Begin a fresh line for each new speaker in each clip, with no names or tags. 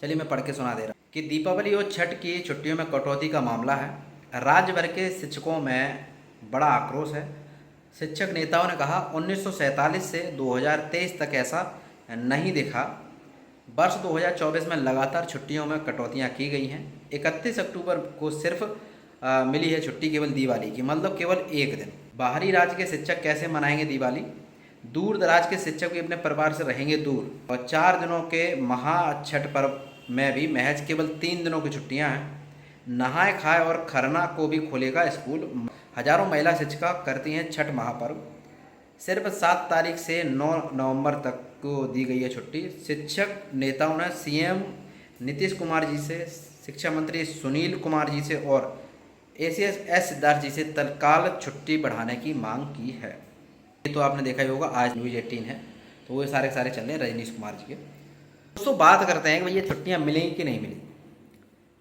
चलिए मैं पढ़ के सुना दे रहा हूँ कि दीपावली और छठ की छुट्टियों में कटौती का मामला है। राज्य भर के शिक्षकों में बड़ा आक्रोश है। शिक्षक नेताओं ने कहा 1947 से 2023 तक ऐसा नहीं देखा। वर्ष 2024 में लगातार छुट्टियों में कटौतियां की गई हैं। 31 अक्टूबर को सिर्फ मिली है छुट्टी केवल दिवाली की, मतलब केवल एक दिन। बाहरी राज्य के शिक्षक कैसे मनाएंगे दिवाली? दूर दराज के शिक्षक भी अपने परिवार से रहेंगे दूर और 4 दिनों के महा छठ पर्व में भी महज केवल 3 दिनों की छुट्टियां हैं। नहाए खाए और खरना को भी खोलेगा स्कूल। हजारों महिला शिक्षिका करती हैं छठ महापर्व। सिर्फ 7 तारीख से 9 नवंबर तक को दी गई है छुट्टी। शिक्षक नेताओं ने सीएम नीतीश कुमार जी से, शिक्षा मंत्री सुनील कुमार जी से और एसीएस सिद्धार्थ जी से तत्काल छुट्टी बढ़ाने की मांग की है। ये तो आपने देखा ही होगा, आज न्यूज़ 18 है तो वो सारे चल रहे हैं रजनीश कुमार जी के। दोस्तों बात करते हैं कि भैया छुट्टियाँ मिलेंगी कि नहीं मिलेंगी।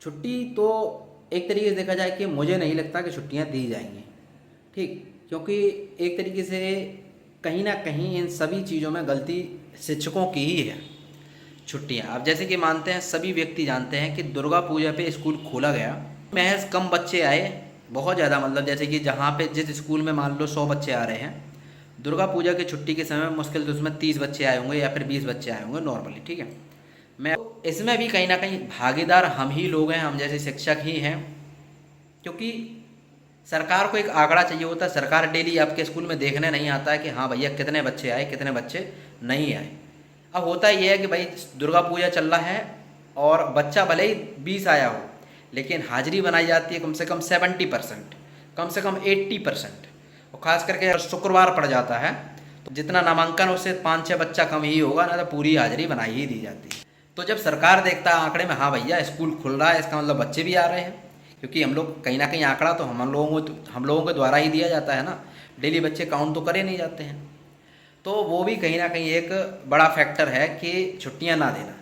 छुट्टी तो एक तरीके से देखा जाए कि मुझे नहीं लगता कि छुट्टियाँ दी जाएंगी, ठीक, क्योंकि एक तरीके से कहीं ना कहीं इन सभी चीज़ों में गलती शिक्षकों की ही है। छुट्टियाँ आप जैसे कि मानते हैं, सभी व्यक्ति जानते हैं कि दुर्गा पूजा पे स्कूल खोला गया, महज कम बच्चे आए, बहुत ज़्यादा, मतलब जैसे कि जहाँ पे जिस स्कूल में मान लो 100 बच्चे आ रहे हैं, दुर्गा पूजा की छुट्टी के समय मुश्किल तो उसमें 30 बच्चे आए होंगे या फिर 20 बच्चे आए होंगे नॉर्मली, ठीक है। मैं इसमें भी कहीं ना कहीं भागीदार हम ही लोग हैं, हम जैसे शिक्षक ही हैं, क्योंकि सरकार को एक आंकड़ा चाहिए होता है। सरकार डेली आपके स्कूल में देखने नहीं आता है कि हाँ भैया कितने बच्चे आए कितने बच्चे नहीं आए। अब होता ये है कि भाई दुर्गा पूजा चल रहा है और बच्चा भले ही 20 आया हो, लेकिन हाजिरी बनाई जाती है कम से कम 70%, कम से कम 80%, और ख़ास करके शुक्रवार पड़ जाता है तो जितना नामांकन उससे 5-6 बच्चा कम ही होगा ना, तो पूरी हाजिरी बनाई ही दी जाती है। तो जब सरकार देखता है आंकड़े में हाँ भैया स्कूल खुल रहा है, इसका मतलब बच्चे भी आ रहे हैं, क्योंकि हम लोग कहीं ना कहीं आंकड़ा तो हम लोगों के द्वारा ही दिया जाता है ना, डेली बच्चे काउंट तो करे नहीं जाते हैं। तो वो भी कहीं ना कहीं एक बड़ा फैक्टर है कि छुट्टियां ना देना।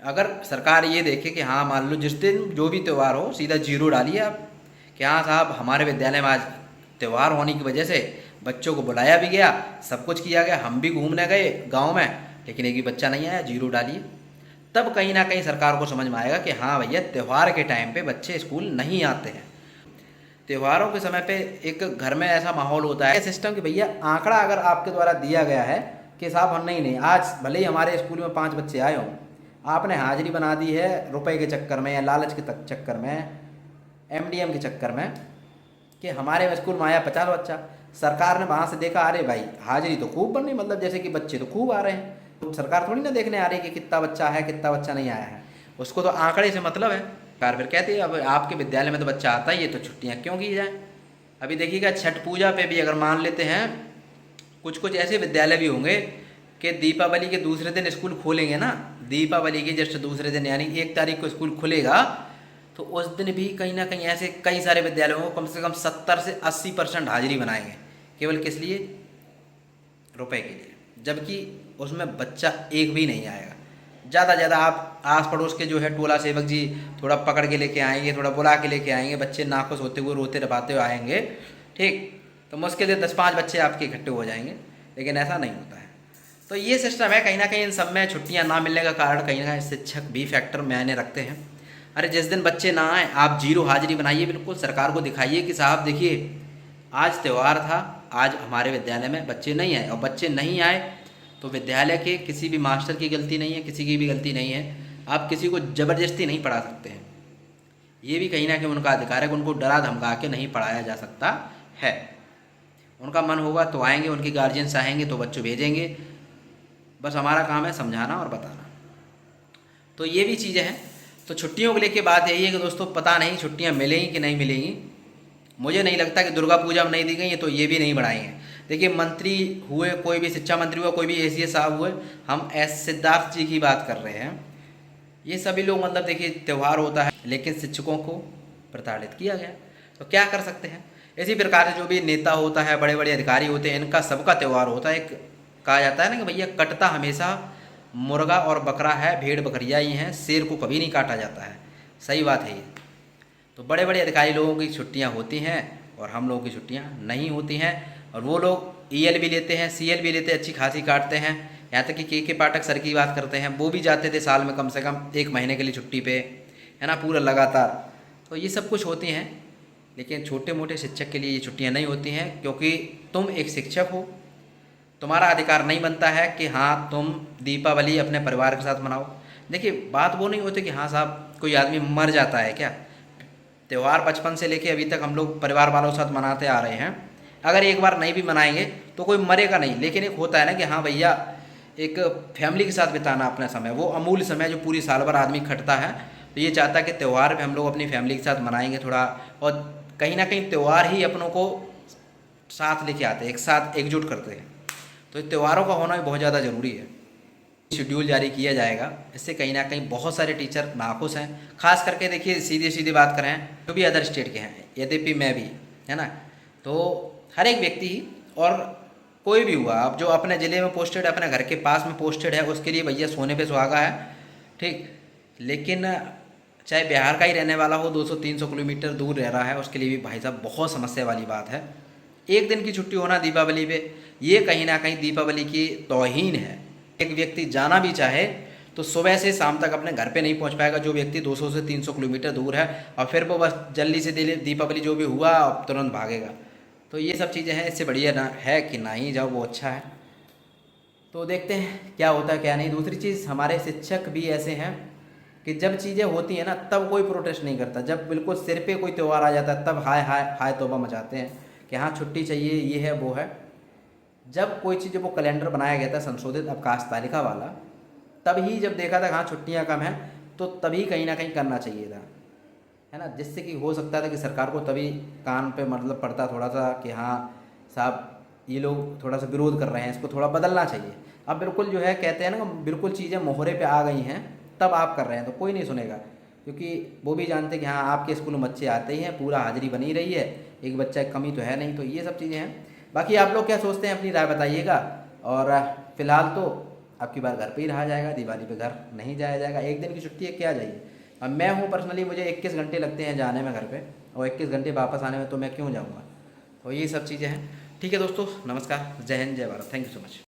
अगर सरकार ये देखे कि हाँ मान लो जिस दिन जो भी त्यौहार हो सीधा 0 डालिए आप कि हाँ साहब हमारे विद्यालय में आज त्यौहार होने की वजह से बच्चों को बुलाया भी गया, सब कुछ किया गया, हम भी घूमने गए गाँव में, लेकिन एक भी बच्चा नहीं आया, 0 डालिए। तब कहीं ना कहीं सरकार को समझ में आएगा कि हाँ भैया त्यौहार के टाइम पे बच्चे स्कूल नहीं आते हैं। त्योहारों के समय पे एक घर में ऐसा माहौल होता है सिस्टम कि भैया आंकड़ा अगर आपके द्वारा दिया गया है कि साहब हम नहीं आज भले ही हमारे स्कूल में 5 बच्चे आए हों, आपने हाजिरी बना दी है रुपए के चक्कर में या लालच के चक्कर में, एमडीएम के चक्कर में, कि हमारे स्कूल में आया 50 बच्चा। सरकार ने वहाँ से देखा अरे भाई हाजिरी तो खूब बननी, मतलब जैसे कि बच्चे तो खूब आ रहे हैं, तो सरकार थोड़ी ना देखने आ रही कि कितना बच्चा है कितना बच्चा नहीं आया है, उसको तो आंकड़े से मतलब है। सरकार फिर कहती है अब आपके विद्यालय में तो बच्चा आता ही है तो छुट्टियाँ क्यों की जाए। अभी देखिएगा छठ पूजा पे भी अगर मान लेते हैं कुछ ऐसे विद्यालय भी होंगे कि दीपावली के दूसरे दिन स्कूल खोलेंगे ना, दीपावली के जस्ट दूसरे दिन यानी 1 तारीख को स्कूल खुलेगा, तो उस दिन भी कहीं ना कहीं ऐसे कई सारे विद्यालयों को कम से कम 70 से 80% हाजिरी बनाएंगे, केवल किस लिए? रुपए के लिए, जबकि उसमें बच्चा एक भी नहीं आएगा। ज़्यादा आप आस पड़ोस के जो है टोला सेवक जी थोड़ा पकड़ के लेके आएंगे, थोड़ा बुला के लेके आएंगे, बच्चे नाखुश होते हुए रोते रपाते हुए आएंगे, ठीक, तो मुश्किल से 10-5 बच्चे आपके इकट्ठे हो जाएंगे, लेकिन ऐसा नहीं होता है। तो ये सिस्टम है कहीं ना कहीं इन सब में छुट्टियाँ ना मिलने का कारण कहीं ना कहीं शिक्षक भी फैक्टर मायने रखते हैं। अरे जिस दिन बच्चे ना आए आप 0 हाजिरी बनाइए, बिल्कुल सरकार को दिखाइए कि साहब देखिए आज त्यौहार था, आज हमारे विद्यालय में बच्चे नहीं आए, और बच्चे नहीं आए तो विद्यालय के किसी भी मास्टर की गलती नहीं है, किसी की भी गलती नहीं है, आप किसी को ज़बरदस्ती नहीं पढ़ा सकते हैं। ये भी कहीं ना कहीं उनका अधिकार है कि उनको डरा धमका के नहीं पढ़ाया जा सकता है। उनका मन होगा तो आएंगे, उनके गार्जियंस आएंगे तो बच्चों भेजेंगे, बस हमारा काम है समझाना और बताना। तो ये भी चीज़ें हैं। तो छुट्टियों को लेके बात यही है कि दोस्तों पता नहीं छुट्टियाँ मिलेंगी कि नहीं मिलेंगी। मुझे नहीं लगता कि दुर्गा पूजा में नहीं दी गई है तो ये भी नहीं बढ़ाएंगे। देखिए मंत्री हुए, कोई भी शिक्षा मंत्री हुआ, कोई भी एसीएस साहब हुए, हम एस सिद्धार्थ जी की बात कर रहे हैं, ये सभी लोग मतलब देखिए त्यौहार होता है लेकिन शिक्षकों को प्रताड़ित किया गया, तो क्या कर सकते हैं। इसी प्रकार से जो भी नेता होता है, बड़े बड़े अधिकारी होते हैं, इनका सबका त्यौहार होता है। एक कहा जाता है ना कि भैया कटता हमेशा मुर्गा और बकरा है, भेड़ बकरियाँ ही हैं, शेर को कभी नहीं काटा जाता है। सही बात है ये। तो बड़े बड़े अधिकारी लोगों की छुट्टियां होती हैं और हम लोगों की छुट्टियां नहीं होती हैं, और वो लोग ईएल भी लेते हैं, सीएल भी लेते हैं, अच्छी खासी काटते हैं, यहाँ तक कि के पाठक सर की बात करते हैं, वो भी जाते थे साल में कम से कम 1 महीने के लिए छुट्टी पे, है ना, पूरा लगातार। तो ये सब कुछ होती हैं, लेकिन छोटे मोटे शिक्षक के लिए ये छुट्टियाँ नहीं होती हैं, क्योंकि तुम एक शिक्षक हो, तुम्हारा अधिकार नहीं बनता है कि हाँ तुम दीपावली अपने परिवार के साथ मनाओ। देखिए, बात वो नहीं होती कि हाँ साहब कोई आदमी मर जाता है क्या, त्यौहार बचपन से लेके अभी तक हम लोग परिवार वालों के साथ मनाते आ रहे हैं। अगर एक बार नहीं भी मनाएंगे तो कोई मरेगा नहीं, लेकिन एक होता है ना कि हाँ भैया एक फैमिली के साथ बिताना अपना समय, वो अमूल्य समय जो पूरी साल भर आदमी खटता है, तो ये चाहता है कि त्यौहार भी हम लोग अपनी फैमिली के साथ मनाएंगे थोड़ा, और कहीं ना कहीं त्यौहार ही अपनों को साथ लेके आते हैं, एक साथ एकजुट करते हैं। तो त्योहारों का होना भी बहुत ज़्यादा ज़रूरी है। शेड्यूल जारी किया जाएगा, इससे कहीं ना कहीं बहुत सारे टीचर नाखुश हैं। खास करके देखिए, सीधी सीधी बात करें, जो भी अदर स्टेट के हैं, यद्यपि मैं भी, है ना, तो हर एक व्यक्ति ही और कोई भी हुआ, अब जो अपने ज़िले में पोस्टेड, अपने घर के पास में पोस्टेड है, उसके लिए भैया सोने पे सुहागा है, ठीक। लेकिन चाहे बिहार का ही रहने वाला हो, 200-300 किलोमीटर दूर रह रहा है, उसके लिए भी भाई साहब बहुत समस्या वाली बात है। एक दिन की छुट्टी होना दीपावली पे, ये कहीं ना कहीं दीपावली की तौहीन है। एक व्यक्ति जाना भी चाहे तो सुबह से शाम तक अपने घर पे नहीं पहुंच पाएगा, जो व्यक्ति 200 से 300 किलोमीटर दूर है, और फिर वो बस जल्दी से दीपावली जो भी हुआ अब तुरंत भागेगा। तो ये सब चीज़ें हैं, इससे बढ़िया ना है कि ना ही जाओ, वो अच्छा है। तो देखते हैं क्या होता है क्या नहीं। दूसरी चीज़, हमारे शिक्षक भी ऐसे हैं कि जब चीज़ें होती हैं ना तब कोई प्रोटेस्ट नहीं करता, जब बिल्कुल सिर पे कोई त्यौहार आ जाता है तब हाय हाय हाय तौबा मचाते हैं कि हाँ छुट्टी चाहिए, ये है वो है। जब कोई चीज़, वो कैलेंडर बनाया गया था संशोधित अवकाश तालिका वाला, तब ही जब देखा था हाँ छुट्टियाँ कम हैं, तो तभी कहीं ना कहीं करना चाहिए था, है ना, जिससे कि हो सकता था कि सरकार को तभी कान पे मतलब पड़ता थोड़ा सा कि हाँ साहब ये लोग थोड़ा सा विरोध कर रहे हैं, इसको थोड़ा बदलना चाहिए। अब बिल्कुल जो है कहते हैं ना, बिल्कुल चीज़ें मोहरे पे आ गई हैं, तब आप कर रहे हैं तो कोई नहीं सुनेगा, क्योंकि वो भी जानते हैं कि हाँ आपके स्कूल में बच्चे आते ही हैं, पूरा हाजिरी बनी रही है, एक बच्चा की कमी तो है नहीं। तो ये सब चीज़ें हैं। बाकी आप लोग क्या सोचते हैं, अपनी राय बताइएगा। और फिलहाल तो अब की बार घर पे ही रहा जाएगा, दिवाली पे घर नहीं जाया जाएगा। एक दिन की छुट्टी है, क्या जाइए। अब मैं हूँ पर्सनली, मुझे 21 घंटे लगते हैं जाने में घर पे, और 21 घंटे वापस आने में, तो मैं क्यों जाऊँगा। तो ये सब चीज़ें हैं। ठीक है दोस्तों, नमस्कार, जय हिंद, जय Bharat, thank you so much.